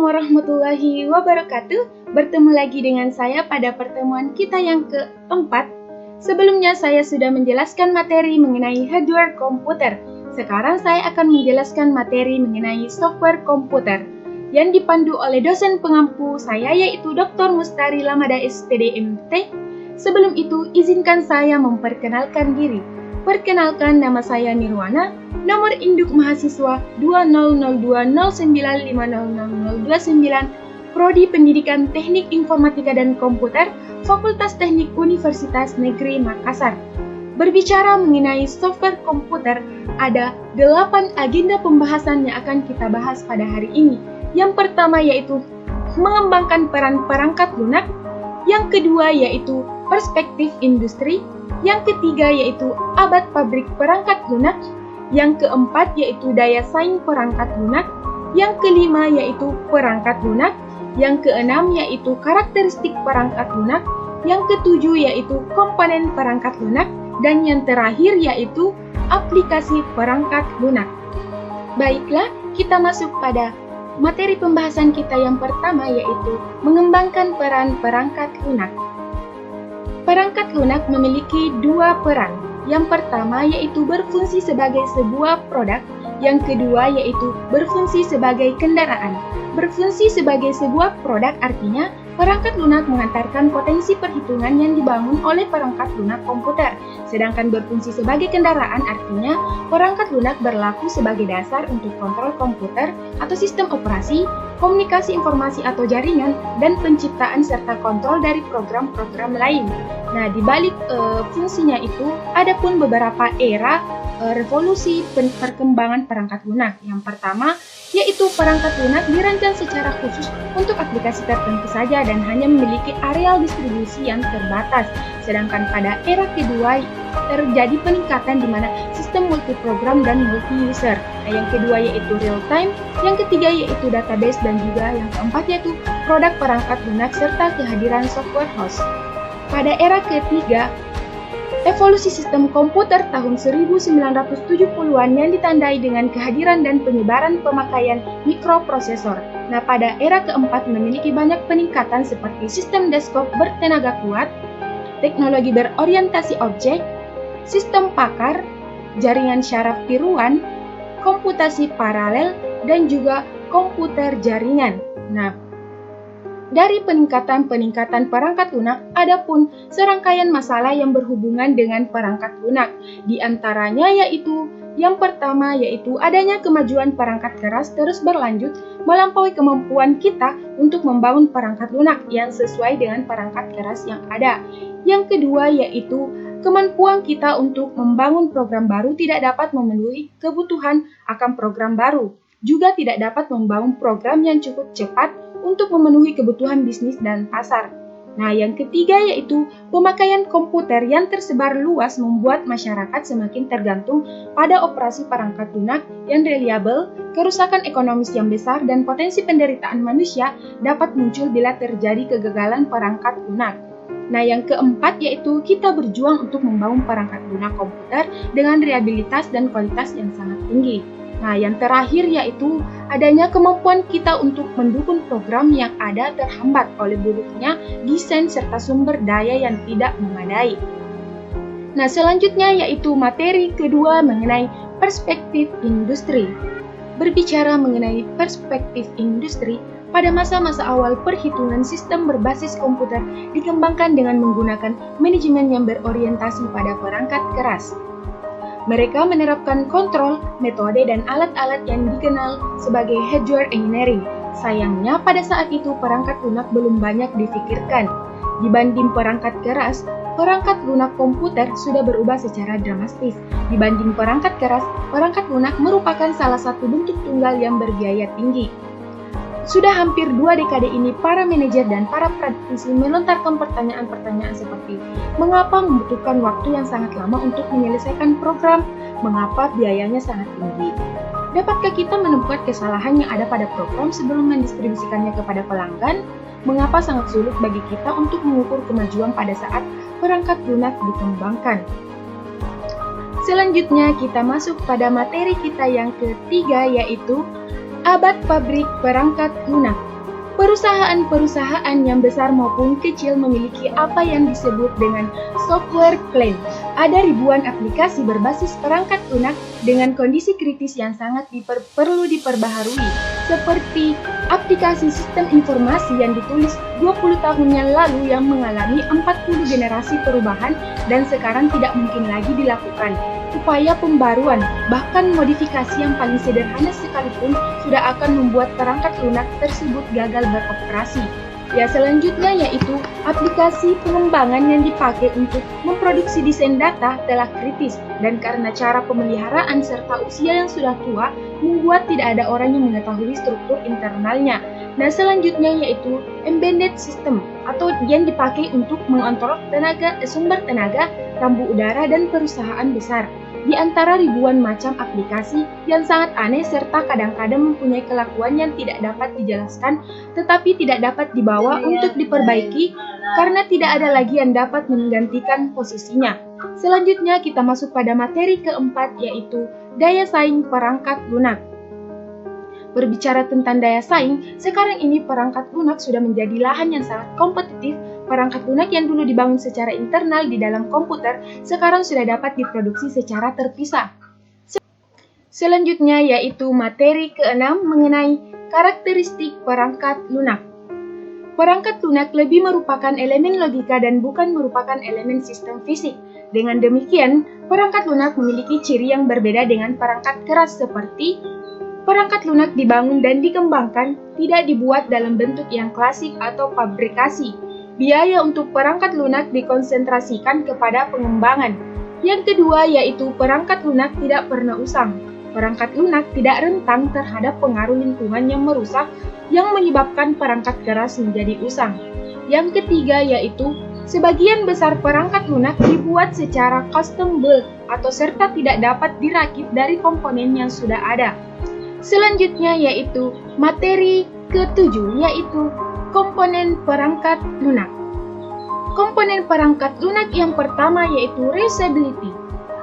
Assalamualaikum warahmatullahi wabarakatuh. Bertemu lagi dengan saya pada pertemuan kita yang keempat. Sebelumnya saya sudah menjelaskan materi mengenai hardware komputer. Sekarang saya akan menjelaskan materi mengenai software komputer yang dipandu oleh dosen pengampu saya yaitu Dr. Mustari Lamada SPDMT. Sebelum itu, izinkan saya memperkenalkan diri. Perkenalkan, nama saya Nirwana, nomor induk mahasiswa 200209500029, Prodi Pendidikan Teknik Informatika dan Komputer, Fakultas Teknik Universitas Negeri Makassar. Berbicara mengenai software komputer, ada 8 agenda pembahasan yang akan kita bahas pada hari ini. Yang pertama yaitu mengembangkan peran perangkat lunak, yang kedua yaitu perspektif industri, yang ketiga yaitu abad pabrik perangkat lunak, yang keempat yaitu daya saing perangkat lunak, yang kelima yaitu perangkat lunak, yang keenam yaitu karakteristik perangkat lunak, yang ketujuh yaitu komponen perangkat lunak, dan yang terakhir yaitu aplikasi perangkat lunak. Baiklah, kita masuk pada materi pembahasan kita yang pertama yaitu mengembangkan peran perangkat lunak. Perangkat lunak memiliki 2 peran. Yang pertama yaitu berfungsi sebagai sebuah produk, yang kedua yaitu berfungsi sebagai kendaraan. Berfungsi sebagai sebuah produk artinya perangkat lunak mengantarkan potensi perhitungan yang dibangun oleh perangkat lunak komputer. Sedangkan berfungsi sebagai kendaraan artinya perangkat lunak berlaku sebagai dasar untuk kontrol komputer atau sistem operasi, komunikasi informasi atau jaringan, dan penciptaan serta kontrol dari program-program lain. Nah, di balik fungsinya itu, ada pun beberapa era revolusi perkembangan perangkat lunak. Yang pertama, yaitu perangkat lunak dirancang secara khusus untuk aplikasi tertentu saja dan hanya memiliki areal distribusi yang terbatas. Sedangkan pada era kedua, terjadi peningkatan di mana sistem multiprogram dan multi-user. Nah, yang kedua yaitu real-time, yang ketiga yaitu database, dan juga yang keempat yaitu produk perangkat lunak serta kehadiran software house. Pada era ketiga, evolusi sistem komputer tahun 1970-an yang ditandai dengan kehadiran dan penyebaran pemakaian mikroprosesor. Nah, pada era keempat memiliki banyak peningkatan seperti sistem desktop bertenaga kuat, teknologi berorientasi objek, sistem pakar, jaringan syaraf tiruan, komputasi paralel, dan juga komputer jaringan. Nah, dari peningkatan perangkat lunak, ada pun serangkaian masalah yang berhubungan dengan perangkat lunak. Di antaranya yaitu yang pertama yaitu adanya kemajuan perangkat keras terus berlanjut melampaui kemampuan kita untuk membangun perangkat lunak yang sesuai dengan perangkat keras yang ada. Yang kedua yaitu kemampuan kita untuk membangun program baru tidak dapat memenuhi kebutuhan akan program baru. Juga tidak dapat membangun program yang cukup cepat untuk memenuhi kebutuhan bisnis dan pasar. Nah, yang ketiga yaitu pemakaian komputer yang tersebar luas membuat masyarakat semakin tergantung pada operasi perangkat lunak yang reliable, kerusakan ekonomis yang besar, dan potensi penderitaan manusia dapat muncul bila terjadi kegagalan perangkat lunak. Nah, yang keempat yaitu kita berjuang untuk membangun perangkat lunak komputer dengan reliabilitas dan kualitas yang sangat tinggi. Nah, yang terakhir yaitu adanya kemampuan kita untuk mendukung program yang ada terhambat oleh buruknya desain serta sumber daya yang tidak memadai. Nah, selanjutnya yaitu materi kedua mengenai perspektif industri. Berbicara mengenai perspektif industri, pada masa-masa awal perhitungan sistem berbasis komputer dikembangkan dengan menggunakan manajemen yang berorientasi pada perangkat keras. Mereka menerapkan kontrol, metode, dan alat-alat yang dikenal sebagai hardware engineering. Sayangnya, pada saat itu perangkat lunak belum banyak difikirkan. Dibanding perangkat keras, perangkat lunak komputer sudah berubah secara drastis. Dibanding perangkat keras, perangkat lunak merupakan salah satu bentuk tunggal yang berbiaya tinggi. Sudah hampir 2 dekade ini, para manajer dan para praktisi melontarkan pertanyaan-pertanyaan seperti mengapa membutuhkan waktu yang sangat lama untuk menyelesaikan program, mengapa biayanya sangat tinggi. Dapatkah kita menemukan kesalahan yang ada pada program sebelum mendistribusikannya kepada pelanggan? Mengapa sangat sulit bagi kita untuk mengukur kemajuan pada saat perangkat lunak dikembangkan? Selanjutnya kita masuk pada materi kita yang ketiga yaitu abad pabrik perangkat lunak. Perusahaan-perusahaan yang besar maupun kecil memiliki apa yang disebut dengan software cloud. Ada ribuan aplikasi berbasis perangkat lunak dengan kondisi kritis yang sangat perlu diperbaharui, seperti aplikasi sistem informasi yang ditulis 20 tahun yang lalu yang mengalami 40 generasi perubahan dan sekarang tidak mungkin lagi dilakukan. Upaya pembaruan, bahkan modifikasi yang paling sederhana sekalipun sudah akan membuat perangkat lunak tersebut gagal beroperasi. Ya, selanjutnya yaitu aplikasi pengembangan yang dipakai untuk memproduksi desain data telah kritis dan karena cara pemeliharaan serta usia yang sudah tua membuat tidak ada orang yang mengetahui struktur internalnya. Nah, selanjutnya yaitu embedded system atau yang dipakai untuk mengontrol sumber tenaga, rambu udara dan perusahaan besar. Di antara ribuan macam aplikasi yang sangat aneh serta kadang-kadang mempunyai kelakuan yang tidak dapat dijelaskan tetapi tidak dapat dibawa untuk diperbaiki karena tidak ada lagi yang dapat menggantikan posisinya. Selanjutnya kita masuk pada materi keempat yaitu daya saing perangkat lunak. Berbicara tentang daya saing, sekarang ini perangkat lunak sudah menjadi lahan yang sangat kompetitif. Perangkat lunak yang dulu dibangun secara internal di dalam komputer, sekarang sudah dapat diproduksi secara terpisah. Selanjutnya yaitu materi keenam mengenai karakteristik perangkat lunak. Perangkat lunak lebih merupakan elemen logika dan bukan merupakan elemen sistem fisik. Dengan demikian, perangkat lunak memiliki ciri yang berbeda dengan perangkat keras seperti perangkat lunak dibangun dan dikembangkan tidak dibuat dalam bentuk yang klasik atau pabrikasi. Biaya untuk perangkat lunak dikonsentrasikan kepada pengembangan. Yang kedua yaitu perangkat lunak tidak pernah usang. Perangkat lunak tidak rentan terhadap pengaruh lingkungan yang merusak yang menyebabkan perangkat keras menjadi usang. Yang ketiga yaitu sebagian besar perangkat lunak dibuat secara custom build atau serta tidak dapat dirakit dari komponen yang sudah ada. Selanjutnya yaitu materi ketujuh yaitu komponen perangkat lunak. Komponen perangkat lunak yang pertama yaitu reusability.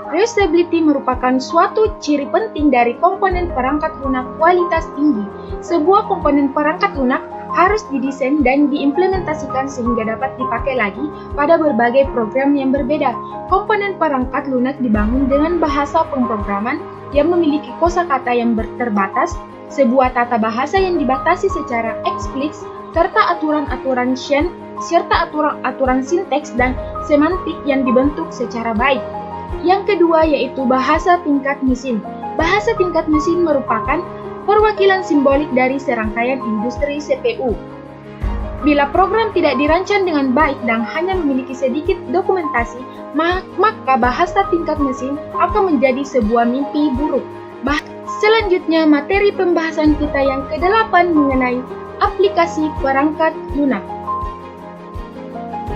Reusability merupakan suatu ciri penting dari komponen perangkat lunak kualitas tinggi. Sebuah komponen perangkat lunak harus didesain dan diimplementasikan sehingga dapat dipakai lagi pada berbagai program yang berbeda. Komponen perangkat lunak dibangun dengan bahasa pemrograman yang memiliki kosakata yang terbatas, sebuah tata bahasa yang dibatasi secara eksplisit, serta aturan-aturan Shen, serta aturan sinteks dan semantik yang dibentuk secara baik. Yang kedua yaitu bahasa tingkat mesin. Bahasa tingkat mesin merupakan perwakilan simbolik dari serangkaian industri CPU. Bila program tidak dirancang dengan baik dan hanya memiliki sedikit dokumentasi, maka bahasa tingkat mesin akan menjadi sebuah mimpi buruk. Selanjutnya materi pembahasan kita yang ke-8 mengenai aplikasi perangkat lunak.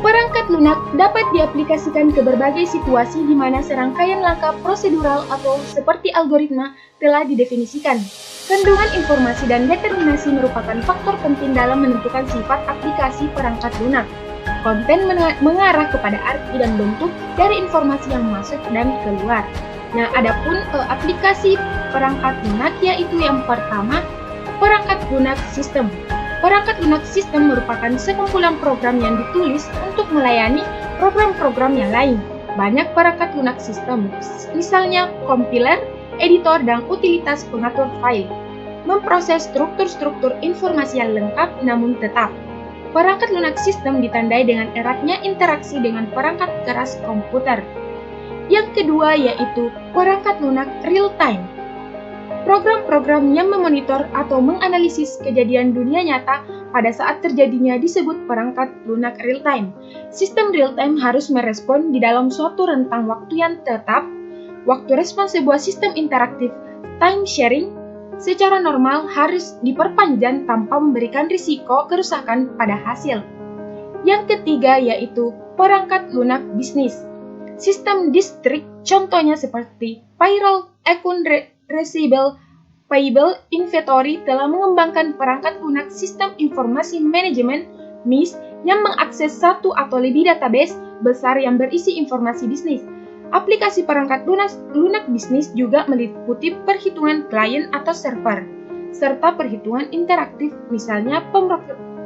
Perangkat lunak dapat diaplikasikan ke berbagai situasi di mana serangkaian langkah prosedural atau seperti algoritma telah didefinisikan. Kandungan informasi dan determinasi merupakan faktor penting dalam menentukan sifat aplikasi perangkat lunak. Konten mengarah kepada arti dan bentuk dari informasi yang masuk dan keluar. Nah, adapun aplikasi perangkat lunak yaitu yang pertama, perangkat lunak sistem. Perangkat lunak sistem merupakan sekumpulan program yang ditulis untuk melayani program-program yang lain. Banyak perangkat lunak sistem, misalnya compiler, editor, dan utilitas pengatur file, memproses struktur-struktur informasi yang lengkap namun tetap. Perangkat lunak sistem ditandai dengan eratnya interaksi dengan perangkat keras komputer. Yang kedua yaitu perangkat lunak real-time. Program-program yang memonitor atau menganalisis kejadian dunia nyata pada saat terjadinya disebut perangkat lunak real-time. Sistem real-time harus merespon di dalam suatu rentang waktu yang tetap. Waktu respon sebuah sistem interaktif time sharing secara normal harus diperpanjang tanpa memberikan risiko kerusakan pada hasil. Yang ketiga yaitu perangkat lunak bisnis. Sistem distrik contohnya seperti payroll, account receivable, payable, inventory telah mengembangkan perangkat lunak sistem informasi manajemen MIS yang mengakses satu atau lebih database besar yang berisi informasi bisnis. Aplikasi perangkat lunak bisnis juga meliputi perhitungan klien atau server, serta perhitungan interaktif, misalnya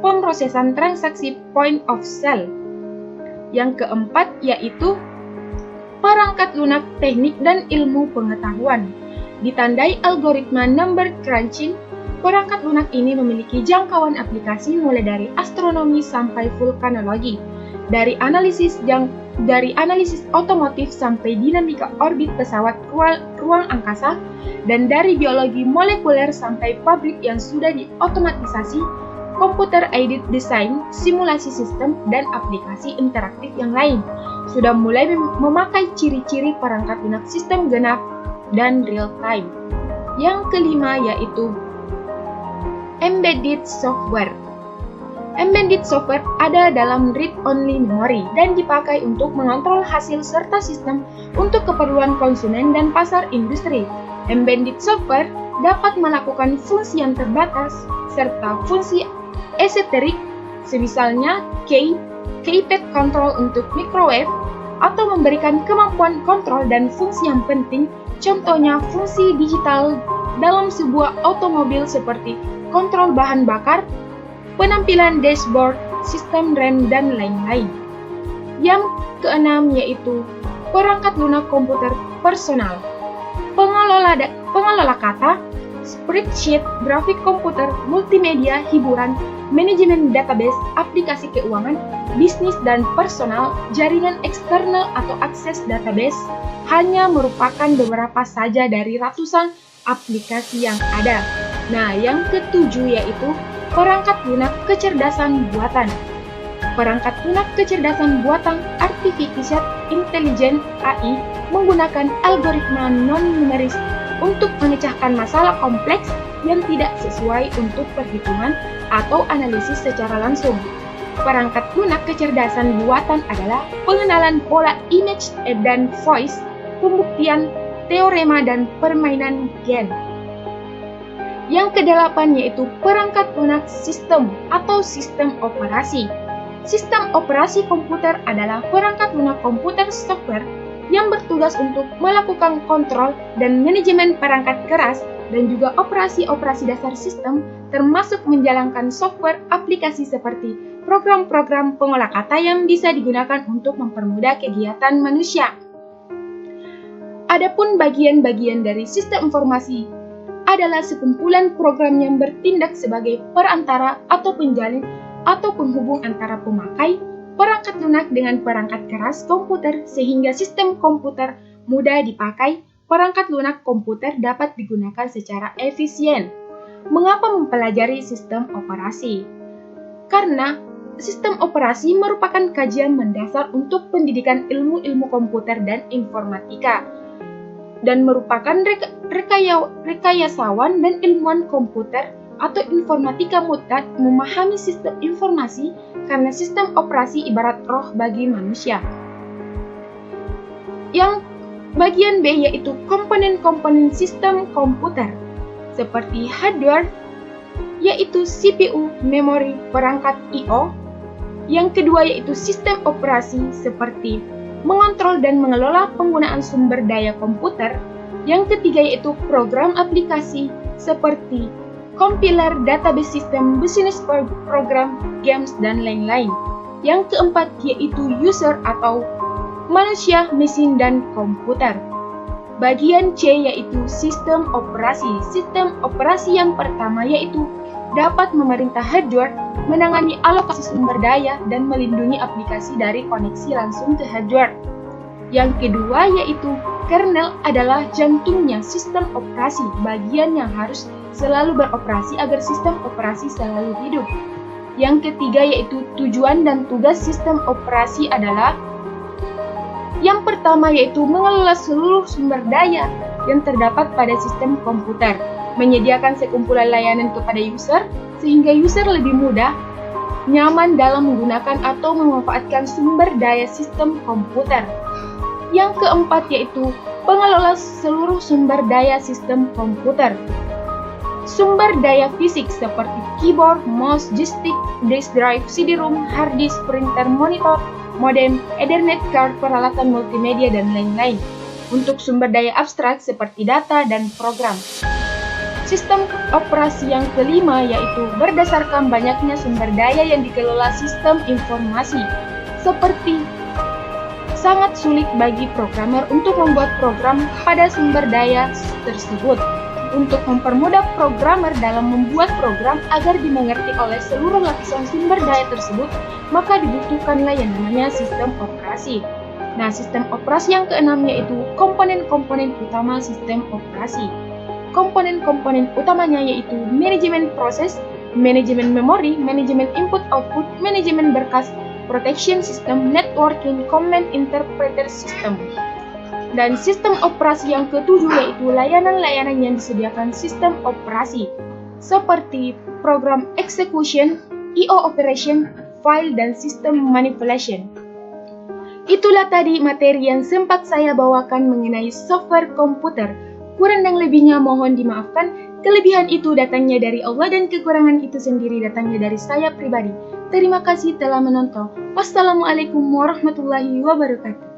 pemrosesan transaksi point of sale. Yang keempat yaitu perangkat lunak teknik dan ilmu pengetahuan. Ditandai algoritma number crunching, perangkat lunak ini memiliki jangkauan aplikasi mulai dari astronomi sampai vulkanologi, dari analisis otomotif sampai dinamika orbit pesawat ruang angkasa, dan dari biologi molekuler sampai pabrik yang sudah diotomatisasi, computer aided design, simulasi sistem, dan aplikasi interaktif yang lain sudah mulai memakai ciri-ciri perangkat lunak sistem genap dan real time. Yang kelima yaitu embedded software. Embedded software ada dalam read-only memory dan dipakai untuk mengontrol hasil serta sistem untuk keperluan konsumen dan pasar industri. Embedded software dapat melakukan fungsi yang terbatas serta fungsi esoterik, semisalnya keypad control untuk microwave, atau memberikan kemampuan kontrol dan fungsi yang penting, contohnya fungsi digital dalam sebuah otomobil seperti kontrol bahan bakar, penampilan dashboard, sistem rem, dan lain-lain. Yang keenam yaitu perangkat lunak komputer personal. Pengelola kata, spreadsheet, grafik komputer, multimedia, hiburan, manajemen database, aplikasi keuangan, bisnis dan personal, jaringan eksternal atau akses database hanya merupakan beberapa saja dari ratusan aplikasi yang ada. Nah, yang ketujuh yaitu perangkat lunak kecerdasan buatan. Perangkat lunak kecerdasan buatan Artificial Intelligence AI menggunakan algoritma non-numeris untuk memecahkan masalah kompleks yang tidak sesuai untuk perhitungan atau analisis secara langsung. Perangkat lunak kecerdasan buatan adalah pengenalan pola image dan voice, pembuktian teorema dan permainan gen. Yang kedelapan yaitu perangkat lunak sistem atau sistem operasi. Sistem operasi komputer adalah perangkat lunak komputer software yang bertugas untuk melakukan kontrol dan manajemen perangkat keras dan juga operasi-operasi dasar sistem, termasuk menjalankan software aplikasi seperti program-program pengolah kata yang bisa digunakan untuk mempermudah kegiatan manusia. Adapun bagian-bagian dari sistem informasi adalah sekumpulan program yang bertindak sebagai perantara atau penjalin atau penghubung antara pemakai perangkat lunak dengan perangkat keras komputer sehingga sistem komputer mudah dipakai. Perangkat lunak komputer dapat digunakan secara efisien. Mengapa mempelajari sistem operasi? Karena sistem operasi merupakan kajian mendasar untuk pendidikan ilmu-ilmu komputer dan informatika, dan merupakan rekayasawan dan ilmuwan komputer atau informatika mutlak memahami sistem informasi karena sistem operasi ibarat roh bagi manusia. Yang bagian B yaitu komponen-komponen sistem komputer seperti hardware yaitu CPU, memori, perangkat I/O. Yang kedua yaitu sistem operasi seperti mengontrol dan mengelola penggunaan sumber daya komputer. Yang ketiga yaitu program aplikasi seperti compiler, database system, business program, games, dan lain-lain. Yang keempat yaitu user atau manusia, mesin, dan komputer. Bagian C yaitu sistem operasi. Sistem operasi yang pertama yaitu dapat memerintah hardware, menangani alokasi sumber daya, dan melindungi aplikasi dari koneksi langsung ke hardware. Yang kedua yaitu kernel adalah jantungnya sistem operasi, bagian yang harus selalu beroperasi agar sistem operasi selalu hidup. Yang ketiga yaitu tujuan dan tugas sistem operasi adalah yang pertama yaitu mengelola seluruh sumber daya yang terdapat pada sistem komputer, menyediakan sekumpulan layanan kepada user sehingga user lebih mudah, nyaman dalam menggunakan atau memanfaatkan sumber daya sistem komputer. Yang keempat yaitu pengelola seluruh sumber daya sistem komputer. Sumber daya fisik seperti keyboard, mouse, joystick, disk drive, CD-ROM, hard disk, printer, monitor, modem, Ethernet card, peralatan multimedia, dan lain-lain. Untuk sumber daya abstrak seperti data dan program. Sistem operasi yang kelima yaitu berdasarkan banyaknya sumber daya yang dikelola sistem informasi, seperti sangat sulit bagi programmer untuk membuat program pada sumber daya tersebut. Untuk mempermudah programmer dalam membuat program agar dimengerti oleh seluruh lapisan sumber daya tersebut, maka dibutuhkanlah yang namanya sistem operasi. Nah, sistem operasi yang keenam yaitu komponen-komponen utama sistem operasi. Komponen-komponen utamanya yaitu manajemen proses, manajemen memori, manajemen input-output, manajemen berkas, protection system, networking, command interpreter system. Dan sistem operasi yang ketujuh yaitu layanan-layanan yang disediakan sistem operasi, seperti program execution, I/O operation, file, dan sistem manipulation. Itulah tadi materi yang sempat saya bawakan mengenai software komputer. Kurang dan lebihnya mohon dimaafkan. Kelebihan itu datangnya dari Allah dan kekurangan itu sendiri datangnya dari saya pribadi. Terima kasih telah menonton. Wassalamualaikum warahmatullahi wabarakatuh.